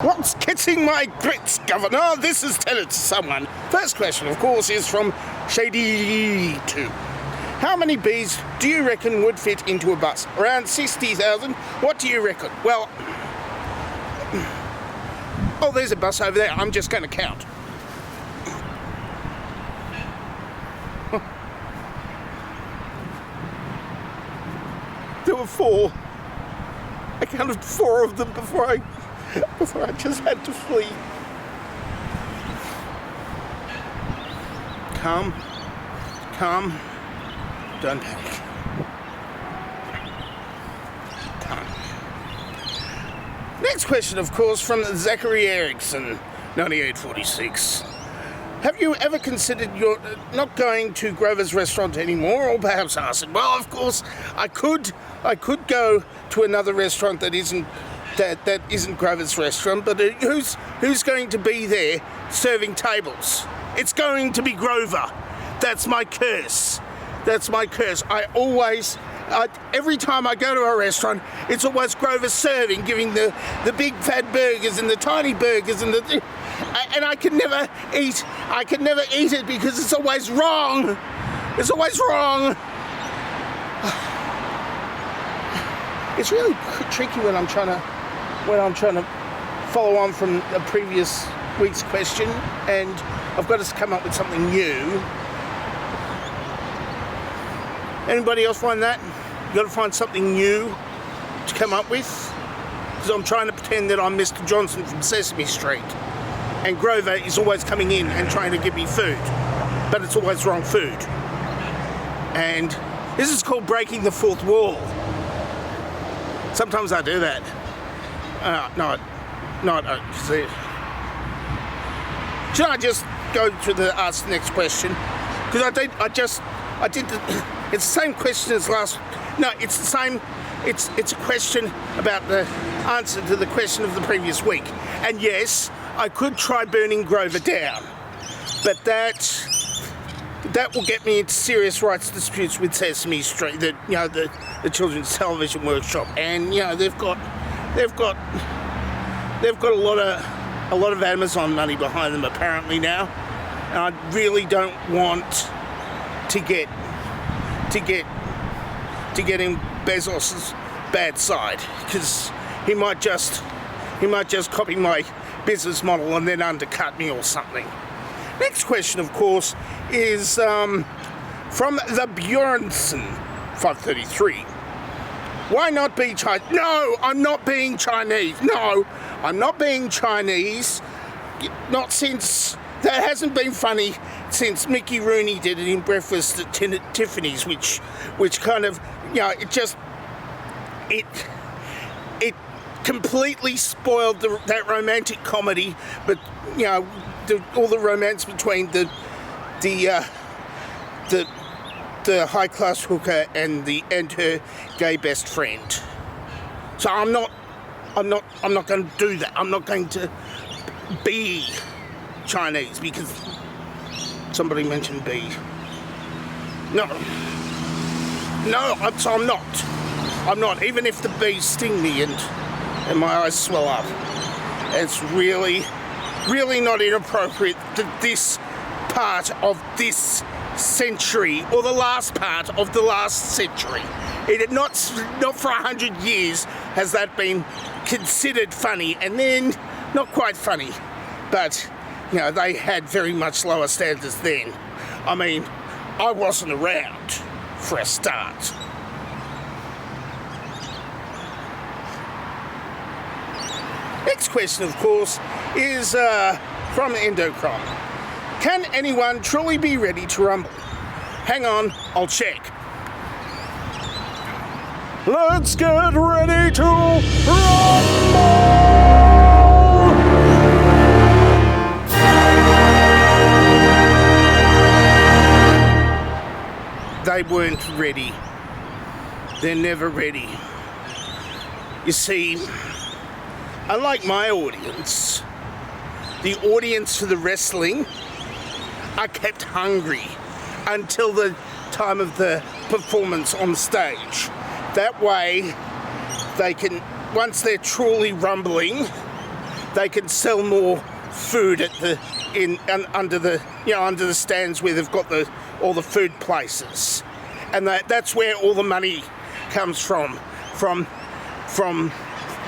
What's getting my grits, Governor? This is Tell It to Someone. First question, of course, is from Shady2. How many bees do you reckon would fit into a bus? Around 60,000. What do you reckon? Well, oh, there's a bus over there. I'm just going to count. There were 4. I counted 4 of them before I just had to flee. Calm. Don't panic. Calm. Next question, of course, from Zachary Erickson, 9846. Have you ever considered you're not going to Grover's restaurant anymore, or perhaps Arson? Well, of course, I could go to another restaurant that isn't Grover's restaurant, but who's going to be there serving tables? It's going to be Grover. That's my curse. Every time I go to a restaurant, it's always Grover serving, giving the big fat burgers and the tiny burgers and I can never eat it because it's always wrong. It's really tricky when I'm trying to follow on from a previous week's question, and I've got to come up with something new. Anybody else find that? You've got to find something new to come up with? Because I'm trying to pretend that I'm Mr. Johnson from Sesame Street, and Grover is always coming in and trying to give me food, but it's always wrong food. And this is called breaking the fourth wall. Sometimes I do that. Should I just go to ask the next question? Because it's the same question as last. No, it's the same. It's a question about the answer to the question of the previous week. And yes, I could try burning Grover down, but that will get me into serious rights disputes with Sesame Street, the Children's Television Workshop, and they've got a lot of Amazon money behind them apparently now, and I really don't want to get in Bezos's bad side, because he might just copy my business model and then undercut me or something. Next question, of course, is from the Bjornson 533. Why not be Chinese? No, I'm not being Chinese. No, I'm not being Chinese. Not since... That hasn't been funny since Mickey Rooney did it in Breakfast at Tiffany's, which kind of, it completely spoiled that romantic comedy, but all the romance between the high class hooker and her gay best friend. So I'm not going to do that. I'm not going to be Chinese because somebody mentioned B. No, I'm not. I'm not. Even if the bees sting me and my eyes swell up, it's really not inappropriate that this part of this century, or the last part of the last century, not for 100 years has that been considered funny, and then not quite funny, but they had very much lower standards then. I mean, I wasn't around for a start. Next question, of course, is from Endocron. Can anyone truly be ready to rumble? Hang on, I'll check. Let's get ready to rumble! They weren't ready. They're never ready. You see, unlike my audience, the audience for the wrestling are kept hungry until the time of the performance on stage. That way, they can, once they're truly rumbling, they can sell more food at the under the stands where they've got all the food places, and that's where all the money comes from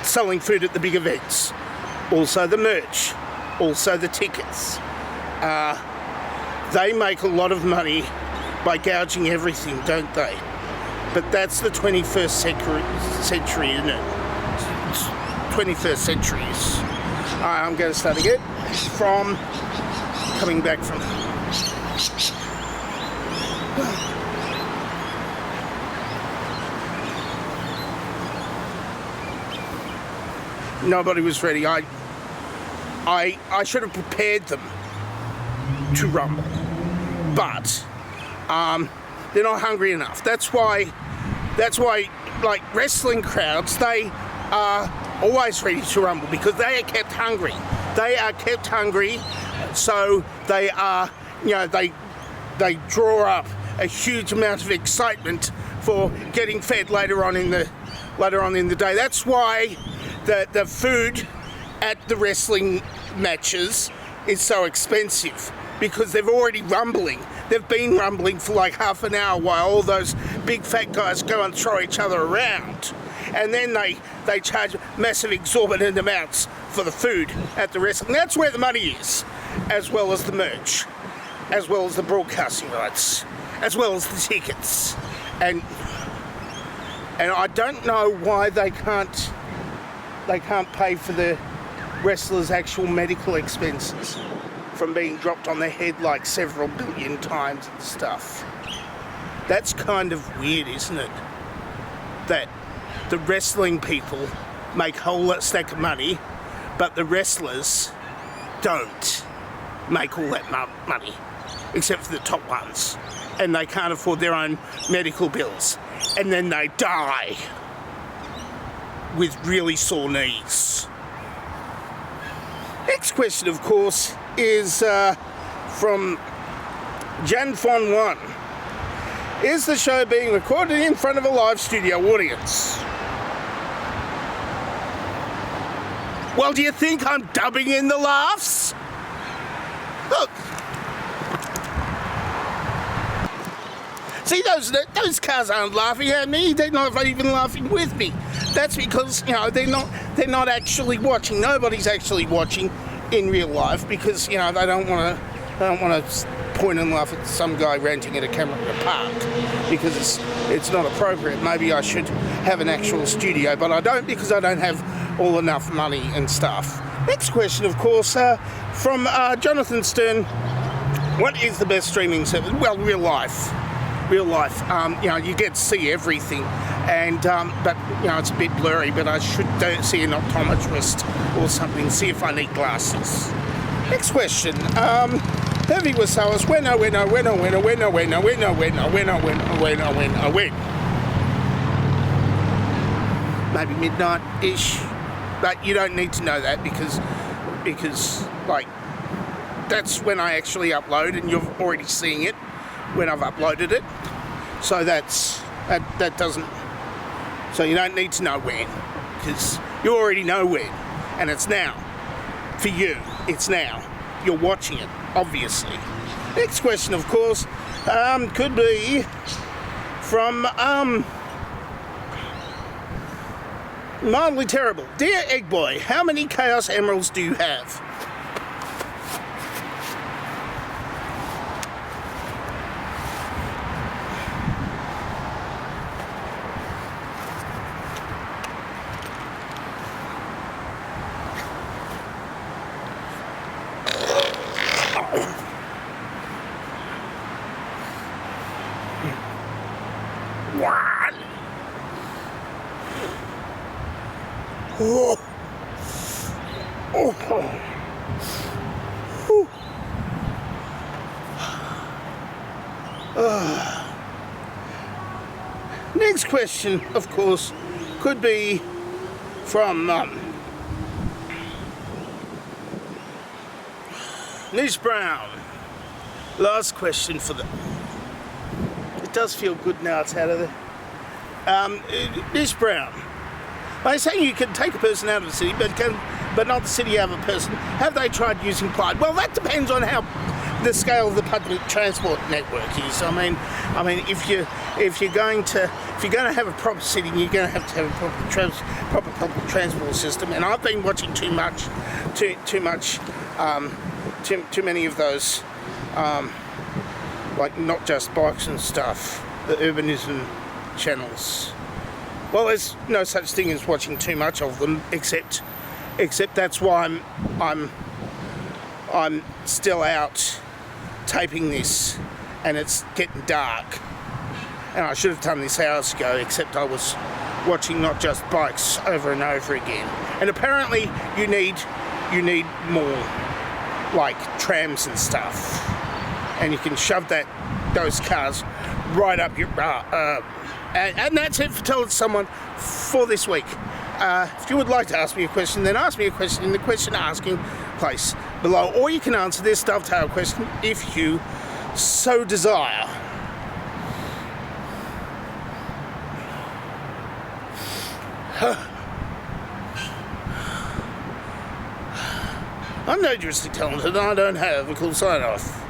selling food at the big events. Also the merch, also the tickets. They make a lot of money by gouging everything, don't they? But that's the 21st century, isn't it? 21st centuries. I'm going to start again from coming back from. Nobody was ready. I should have prepared them to rumble, but they're not hungry enough. That's why like wrestling crowds, they are always ready to rumble because they are kept hungry. They are kept hungry, so they are, they draw up a huge amount of excitement for getting fed later on in the day. That's why the food at the wrestling matches is so expensive, because they're already rumbling. They've been rumbling for like half an hour while all those big fat guys go and throw each other around. And then they charge massive exorbitant amounts for the food at the wrestling. That's where the money is, as well as the merch, as well as the broadcasting rights, as well as the tickets. And I don't know why they can't pay for the wrestlers' actual medical expenses from being dropped on their head like several billion times and stuff. That's kind of weird, isn't it? That the wrestling people make a whole stack of money, but the wrestlers don't make all that money, except for the top ones, and they can't afford their own medical bills, and then they die with really sore knees. Next question, of course, is from Jan Fon 1. Is the show being recorded in front of a live studio audience? Well, do you think I'm dubbing in the laughs? Look. See, those cars aren't laughing at me. They're not even laughing with me. That's because, they're not actually watching. Nobody's actually watching in real life because, they don't want to point and laugh at some guy ranting at a camera in a park because it's not appropriate. Maybe I should have an actual studio, but I don't, because I don't have all enough money and stuff. Next question, of course, from Jonathan Stern. What is the best streaming service? Well, real life. You get to see everything, and but it's a bit blurry. But I should see an optometrist or something. See if I need glasses. Next question. Heavy was ours. When. Maybe midnight-ish, but you don't need to know that because like that's when I actually upload, and you're already seeing it when I've uploaded it. So that doesn't. So you don't need to know when, because you already know when, and it's now. For you, it's now. You're watching it, obviously. Next question, of course, could be from Mildly Terrible. Dear Egg Boy, how many Chaos Emeralds do you have? Next question, of course, could be from Nish Brown. Last question for the. It does feel good now it's out of there. Nish Brown. By saying you can take a person out of the city, but but not the city of a person. Have they tried using Pride? Well, that depends on how the scale of the public transport network is. I mean, if you're going to have a proper city, you're going to have a proper public transport system. And I've been watching too many of those, like Not Just Bikes and stuff, the Urbanism channels. Well, there's no such thing as watching too much of them, except that's why I'm still out taping this, and it's getting dark. And I should have done this hours ago, except I was watching Not Just Bikes over and over again. And apparently, you need more, like trams and stuff, and you can shove those cars right up your and that's it for Telling Someone for this week. If you would like to ask me a question, then ask me a question in the question asking place below, or you can answer this dovetail question if you so desire. I'm dangerously talented and I don't have a cool sign off.